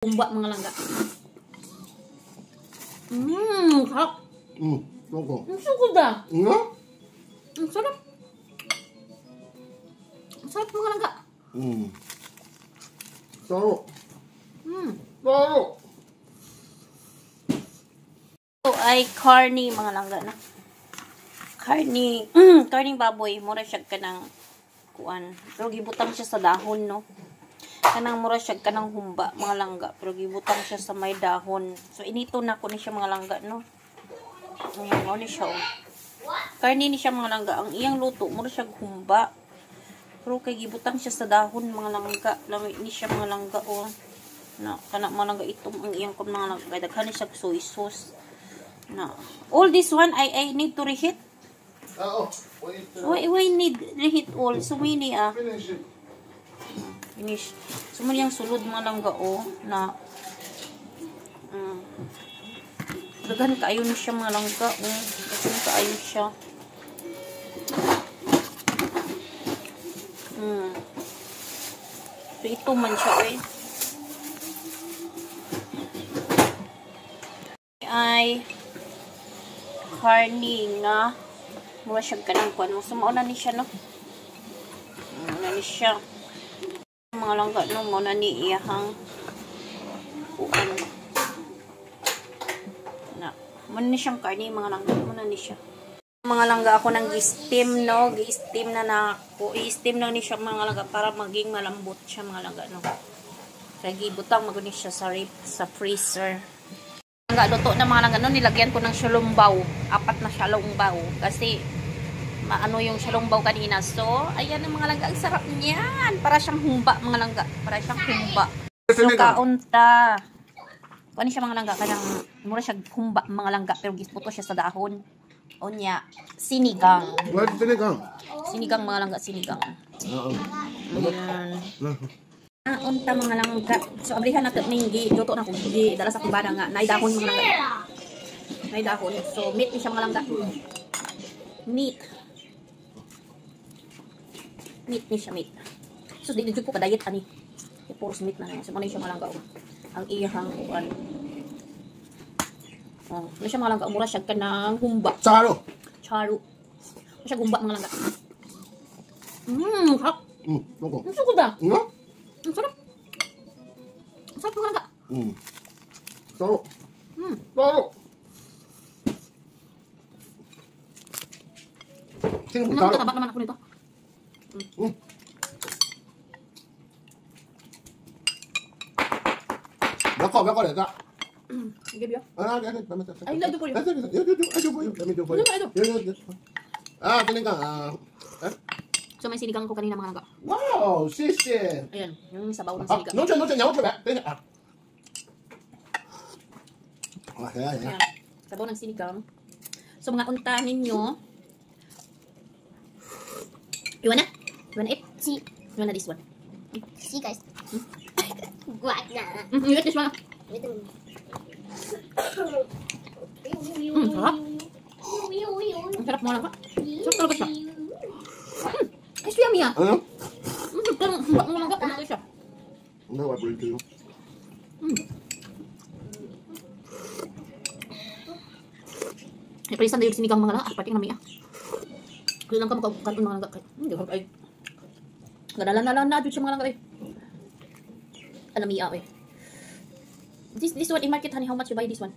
Kumba mga langga. Sarap. Soko. Ang sugod ah. Nga? Ang sarap. Ang sarap mga langga. Saro. Saro. Ito ay carne mga langga na. Carne. Carne baboy. Mura siya ka ng kuan. Pero gibutang siya sa dahon no. Kanang mura siya kanang humba mga langga pero gibutang siya sa may dahon. So inito na ko ni siya mga langga no. Ano ni siya oh. Karne ni siya mga langga. Ang iyang luto mura siya humba. Pero kay gibutang siya sa dahon mga langga. Lami ni siya mga langga oh. Na kana mga langga itom ang iyang kun mga langga. Daghan ni siya soy sauce. Na all this one I need to reheat. Why need reheat all? So many ah. Finish. Sumun yung sulod mga langga o na dagan kaayo ni siya mga langga o dagan kaayo siya so ito man siya ay karne nga mura siya kanang kuan so mauna ni siya no mauna ni siya mga langga no mo na ni iyahang kuan na mo ni siyang karne mga langga mo na ni siya mga langga ako nang gi-steam no gi-steam na ako i-steam lang ni siya mga langga para maging malambot siya mga langga no kaya gibutang maguni siya sa freezer langga luto na mga langga no nilagyan ko ng shalombaw 4 na shalombaw kasi maano yung shalombaw kanina. So, ayan ang mga langga. Ang sarap niyan. Para siyang humba, mga langga. Para siyang humba. So, kaunta. Kuha siya mga langga. Kanang, mura siya humba, mga langga. Pero gisputo siya sa dahon. O niya, sinigang. What sinigang? Sinigang, mga langga, sinigang. Ayan. Unta, mga langga. So, abrihan natin ng luto na kung dala sa kumbara nga. Naidahon, mga langga. Naidahon. So, meat ni siya, mga langga. Meat ni siya meat. So di jud ko ka diet ani. Puros meat na. So manay siya malangga ang iyang kuan. Oh, ano siya malangga mura siya kanang humba. Charo. Charo. Siya humba mga langga. Sarap. Soko. Ang sugod ah. Nga? Ang sarap. Ang sarap mga langga. Saro. Saro. Sino mo saro? Taba naman ako nito. Bako deka. Give you. I love you for you. Sinigang. So may sinigang ko kanina mga langga. Wow, sisi. Ayan, yung sabaw ng sinigang. No, nyawa ko ba? Ayan, sabaw ng sinigang. So mga unta ninyo. You wanna eat? See. You wanna this one? See guys. What na? You eat this one. Sarap. Ang sarap mo lang ka. Sarap talaga siya. It's yummy ah. Ano? Parang hamba mo lang ka. Ano siya? No, I bring to you. Palisan na yung sinigang mga lang. Parting nami ah. Kaya lang ka magkakaroon mga langga. Hindi ko ay. Nadalan na dito siya mga langga eh. Anami ah eh. This one in market honey, how much you buy this one?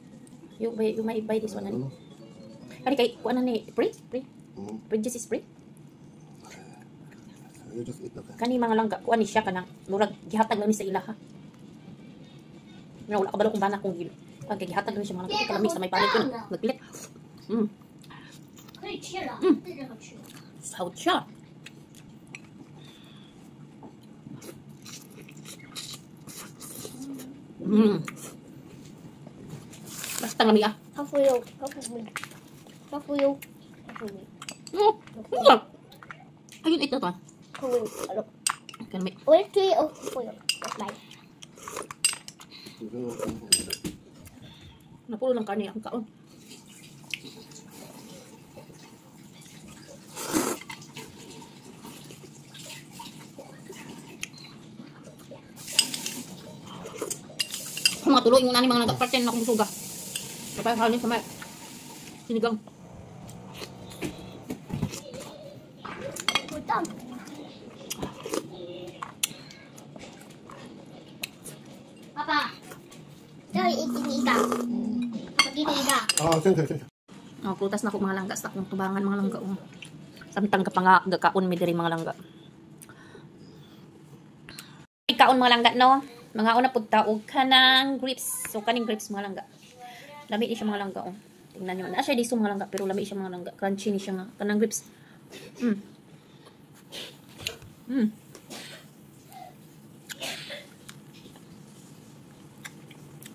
You might buy this one honey. Kani kay kuan ni free? Just is free. You just eat that. Kani mga langga kuan ni siya kanang murag gihatag lang ni sa ilaha. Wala kabalo kung bana kung gilo. Pag gihatag lang siya mga langga kalami sa may palit ko nagpilit. Sahod siya. Basta ngami ah. Hafuyo. Ayun ito to. Kanami. Where's the hafuyo? Bye. Napulo lang karne ang kaon. Mga tuloy yung nani mga nagparten na akong busuga. Kapag halin sa may sinigang. Putam. Papa. Sorry, itinita. Pag-itinita. Ah, thank you. Oh, prutas na ako mga langga sa akong tubangan mga langga. Samtang ka pa nga gakaon mi diri mga langga. Ikaon mga langga no. Mga una pud taog kanang grapes. So kaning grapes mga langga. Lami ni siya mga langga oh. Tingnan niyo na siya diso mga langga pero lami siya mga langga. Crunchy ni siya nga kanang grapes.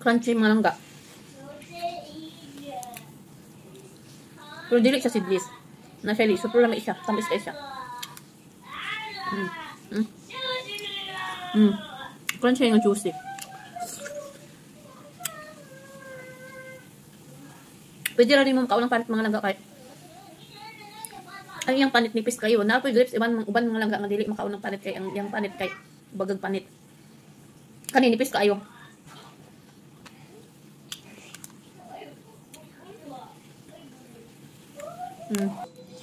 Crunchy mga langga. Pero dili siya seedless. Na siya super lami siya. Tamis siya. Crunchy and juicy. Pwede rin mo makaunang panit mga langga kahit ang iyang panit nipis kayo. Na pwede grapes uban mga langga nga dili makaunang panit kay ang iyang panit kay bagag panit. Kani nipis kayo.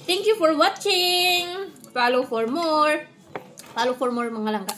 Thank you for watching. Follow for more mga langga.